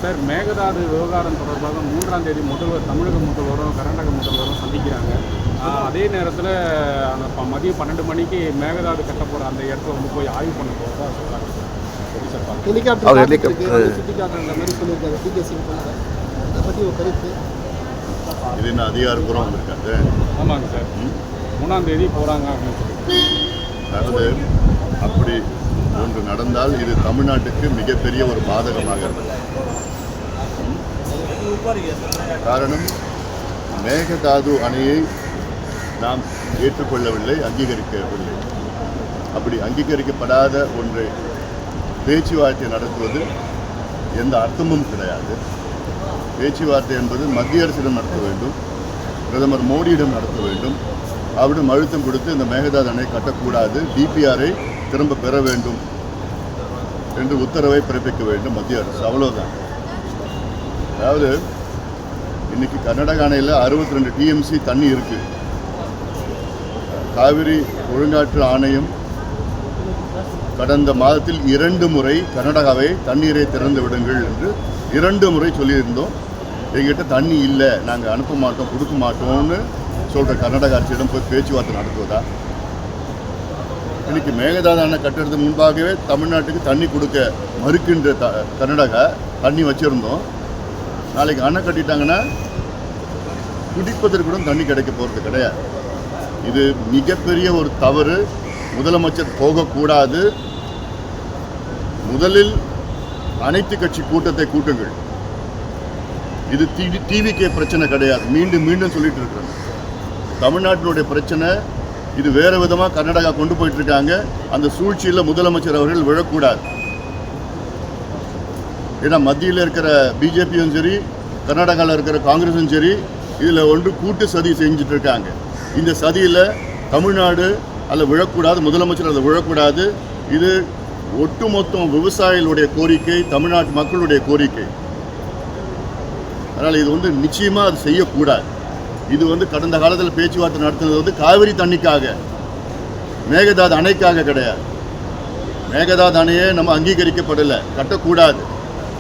Sir, Mekedatu விவகாரம் தொடர்பாக 3ஆம் தேதி முதல்வர் தமிழக முதல்வரும் கர்நாடக முதல்வரும் சந்திக்கிறாங்க. அதே நேரத்தில் அந்த மதியம் 12 மணிக்கு மேகதாது கட்ட போகிற அந்த இடத்துல வந்து போய் ஆய்வு பண்ண போகிறதா சொல்கிறாங்க சார். எப்படி சார் பார்க்குறீங்க? ஹெலிகாப்டர் சுற்றி காட்டுற மாதிரி சொல்லியிருக்காரு டிகே சிங். அதை பற்றி ஒரு கருத்து. இது என்ன அதிகாரப்பூர்வம் வந்திருக்காங்க? ஆமாங்க சார், 3ஆம் தேதி போகிறாங்க அப்படின்னு சொல்லி. அதாவது அப்படி ஒன்று நடந்தால் இது தமிழ்நாட்டுக்கு மிகப்பெரிய ஒரு பாதகமாக இருக்கும். காரணம், மேகதாது அணையை நாம் ஏற்றுக்கொள்ளவில்லை, அங்கீகரிக்கவில்லை. அப்படி அங்கீகரிக்கப்படாத ஒன்றை பேச்சுவார்த்தை நடத்துவது எந்த அர்த்தமும் கிடையாது. பேச்சுவார்த்தை என்பது மத்திய அரசிடம் நடத்த வேண்டும், பிரதமர் மோடியிடம் நடத்த வேண்டும். அவரிடம் அழுத்தம் கொடுத்து இந்த மேகதாது அணை கட்டக்கூடாது, டிபிஆரை திரும்ப பெற வேண்டும் என்று உத்தரவை பிறப்பிக்க வேண்டும் மத்திய அரசு. அவ்வளோதான். அதாவது இன்னைக்கு கர்நாடக அணையில் 62 டிஎம்சி தண்ணி இருக்கு. காவிரி ஒழுங்காற்று ஆணையம் கடந்த மாதத்தில் 2 முறை கர்நாடகாவை தண்ணீரை திறந்து விடுங்கள் என்று 2 முறை சொல்லியிருந்தோம். எங்கிட்ட தண்ணி இல்லை, நாங்கள் அனுப்ப மாட்டோம், கொடுக்க மாட்டோம்னு சொல்கிற கர்நாடக அரசிடம் போய் பேச்சுவார்த்தை நடத்துவதா? இன்னைக்கு மேகதாது அணை கட்டுறதுக்கு முன்பாகவே தமிழ்நாட்டுக்கு தண்ணி கொடுக்க மறுக்கின்ற கர்நாடகா தண்ணி வச்சுருந்தோம். நாளைக்கு அணை கட்டிட்டாங்கன்னா குடிப்பதற்கு கூட தண்ணி கிடைக்க போகிறது கிடையாது. இது மிகப்பெரிய ஒரு தவறு. முதலமைச்சர் போகக்கூடாது. முதலில் அனைத்து கட்சி கூட்டத்தை கூட்டுங்கள். இது டிவிக்கே பிரச்சனை கிடையாது. மீண்டும் மீண்டும் சொல்லிட்டு இருக்கிறோம். தமிழ்நாட்டினுடைய பிரச்சனை இது வேறு விதமாக கர்நாடகா கொண்டு போயிட்டு இருக்காங்க. அந்த சூழ்ச்சியில் முதலமைச்சர் அவர்கள் விழக்கூடாது. ஏன்னா மத்தியில் இருக்கிற பிஜேபியும் சரி, கர்நாடகாவில் இருக்கிற காங்கிரஸும் சரி, இதில் ஒன்று கூட்டு சதி செஞ்சுட்டு இருக்காங்க. இந்த சதியில் தமிழ்நாடு அதில் விழக்கூடாது, முதலமைச்சர் அதில் விழக்கூடாது. இது ஒட்டுமொத்த விவசாயிகளுடைய கோரிக்கை, தமிழ்நாட்டு மக்களுடைய கோரிக்கை. அதனால் இது நிச்சயமாக அது செய்யக்கூடாது. இது கடந்த காலத்தில் பேச்சுவார்த்தை நடத்துனது காவிரி தண்ணிக்காக, மேகதாது அணைக்காக கிடையாது. மேகதாது அணையே நம்ம அங்கீகரிக்கப்படலை,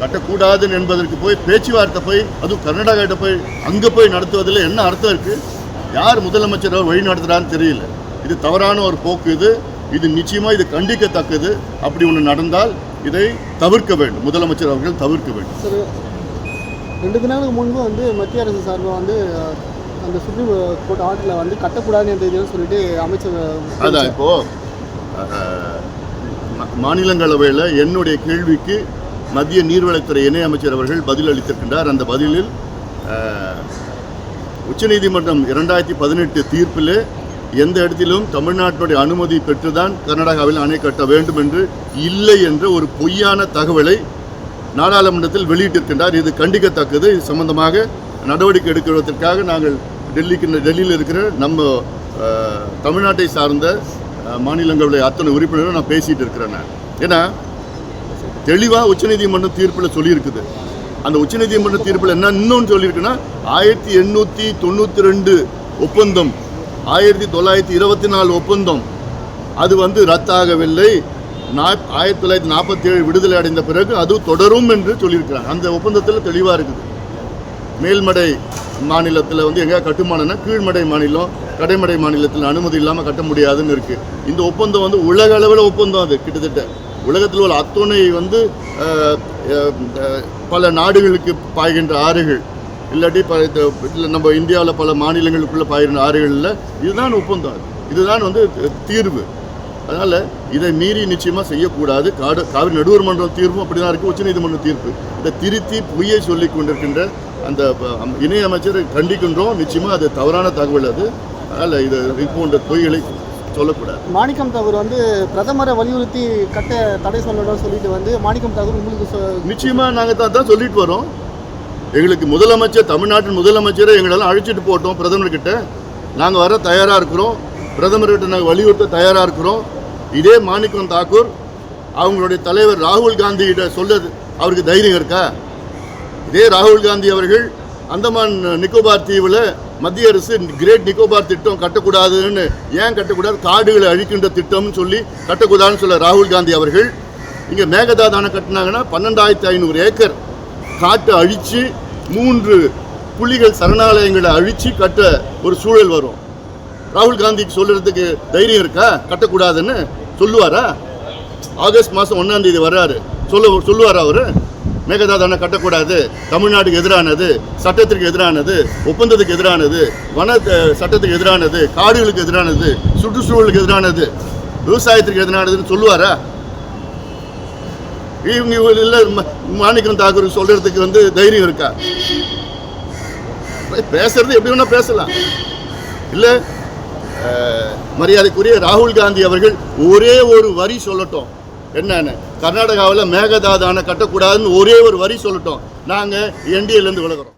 கட்டக்கூடாதுன்னு என்பதற்கு போய் பேச்சுவார்த்தை போய் அதுவும் கர்நாடகாட்ட போய் அங்கே போய் நடத்துவதில் என்ன அர்த்தம் இருக்குது? யார் முதலமைச்சர் வழி நடத்துகிறான்னு தெரியல. இது தவறான ஒரு போக்கு. இது நிச்சயமாக இது கண்டிக்கத்தக்கது. அப்படி ஒன்று நடந்தால் இதை தவிர்க்க வேண்டும், முதலமைச்சர் அவர்கள் தவிர்க்க வேண்டும். சார், 2 தினங்களுக்கு முன்பு மத்திய அரசு சார்பாக அந்த சுப்ரீம் கோர்ட் ஆர்டரில் கட்டக்கூடாதுன்னு எந்த இதுன்னு சொல்லிட்டு அமைச்சர் அதான் இப்போது மாநிலங்களவையில் என்னுடைய கேள்விக்கு மத்திய நீர்வளத்துறை இணையமைச்சர் அவர்கள் பதில் அளித்திருக்கின்றார். அந்த பதிலில் உச்சநீதிமன்றம் 2018 தீர்ப்பில் எந்த இடத்திலும் தமிழ்நாட்டினுடைய அனுமதி பெற்றுதான் கர்நாடகாவில் அணை கட்ட வேண்டும் என்று இல்லை என்ற ஒரு பொய்யான தகவலை நாடாளுமன்றத்தில் வெளியிட்டிருக்கின்றார். இது கண்டிக்கத்தக்கது. இது சம்பந்தமாக நடவடிக்கை எடுக்கிறதற்காக நாங்கள் டெல்லியில் இருக்கிற நம்ம தமிழ்நாட்டை சார்ந்த மாநிலங்களுடைய அத்தனை உறுப்பினரும் நான் பேசிகிட்டு இருக்கிறேன். ஏன்னா தெளிவாக உச்சநீதிமன்றம் தீர்ப்பில் சொல்லியிருக்குது. அந்த உச்சநீதிமன்ற தீர்ப்பில் என்ன இன்னொன்று சொல்லியிருக்குன்னா, 1892 ஒப்பந்தம், 1924 ஒப்பந்தம் அது ரத்தாகவில்லை. 1947 விடுதலை அடைந்த பிறகு அது தொடரும் என்று சொல்லியிருக்கிறாங்க. அந்த ஒப்பந்தத்தில் தெளிவாக இருக்குது. மேல்மடை மாநிலத்தில் எங்கே கட்டுமானம்னா கீழ்மடை மாநிலம், கடைமடை மாநிலத்தில் அனுமதி இல்லாமல் கட்ட முடியாதுன்னு இருக்குது. இந்த ஒப்பந்தம் உலக அளவில் ஒப்பந்தம். அது கிட்டத்தட்ட உலகத்தில் உள்ள அத்துணை பல நாடுகளுக்கு பாய்கின்ற ஆறுகள், இல்லாட்டி நம்ம இந்தியாவில் பல மாநிலங்களுக்குள்ளே பாய்கின்ற ஆறுகளில் இதுதான் ஒப்பந்தம். இதுதான் தீர்வு. அதனால் இதை மீறி நிச்சயமாக செய்யக்கூடாது. காவிரி நடுவர் மன்றம் தீர்வும் அப்படி தான் இருக்குது, உச்சநீதிமன்ற தீர்ப்பு. இதை திருத்தி பொய்யை சொல்லி கொண்டிருக்கின்ற அந்த இணையமைச்சரை கண்டிக்கின்றோம். நிச்சயமாக அது தவறான தகவல். அதனால் இது போன்ற பொய்களை சொல்லக்கூடாது. மாணிக்கம் தாகூர் பிரதமரை வலியுறுத்தி கட்ட தடை சொல்லணும்னு சொல்லிட்டு மாணிக்கம் தாகூர் உங்களுக்கு நிச்சயமாக நாங்கள் தான் சொல்லிட்டு வரோம். எங்களுக்கு முதலமைச்சர், தமிழ்நாட்டின் முதலமைச்சரை எங்களெல்லாம் அழைச்சிட்டு போட்டோம் பிரதமர்கிட்ட. நாங்கள் வர தயாராக இருக்கிறோம். பிரதமர்கிட்ட நாங்கள் வலியுறுத்த தயாராக இருக்கிறோம். இதே மாணிக்கம் தாக்கூர் அவங்களுடைய தலைவர் ராகுல் காந்திகிட்ட சொல்றது அவருக்கு தைரியம் இருக்கா? இதே ராகுல் காந்தி அவர்கள் அந்தமான் நிக்கோபார் தீவில் மத்திய அரசு கிரேட் நிக்கோபார் திட்டம் கட்டக்கூடாதுன்னு, ஏன் கட்டக்கூடாது, காடுகளை அழிக்கின்ற திட்டம்னு சொல்லி கட்டக்கூடாதுன்னு சொல்ல ராகுல் காந்தி அவர்கள் இங்கே மேகதாது அணை கட்டினாங்கன்னா 12,500 ஏக்கர் காட்டை அழித்து 3 புலிகள் சரணாலயங்களை அழித்து கட்ட ஒரு சூழல் வரும். ராகுல் காந்திக்கு சொல்கிறதுக்கு தைரியம் இருக்கா கட்டக்கூடாதுன்னு? சொல்லுவாரா? ஆகஸ்ட் மாதம் 1ஆம் தேதி வர்றாரு, சொல்லுவாரா அவர்? மேகதாது அணை கட்டக்கூடாது, தமிழ்நாட்டுக்கு எதிரானது, சட்டத்திற்கு எதிரானது, ஒப்பந்தத்துக்கு எதிரானது, வன சட்டத்துக்கு எதிரானது, காடுகளுக்கு எதிரானது, சுற்றுச்சூழலுக்கு எதிரானது, விவசாயத்திற்கு எதிரானதுன்னு சொல்லுவாரா? இவங்க இல்லை மாணிக்கம் தாக்கூர் சொல்கிறதுக்கு தைரியம் இருக்கா? பேசுறது எப்படி வேணால் பேசலாம். இல்லை மரியாதைக்குரிய ராகுல் காந்தி அவர்கள் ஒரே ஒரு வரி சொல்லட்டும், என்னன்னு கர்நாடகாவில் மேகதாது அணை கட்டக்கூடாதுன்னு ஒரே ஒரு வரி சொல்லட்டும், நாங்கள் என்டிஏலேருந்து விலகிறோம்.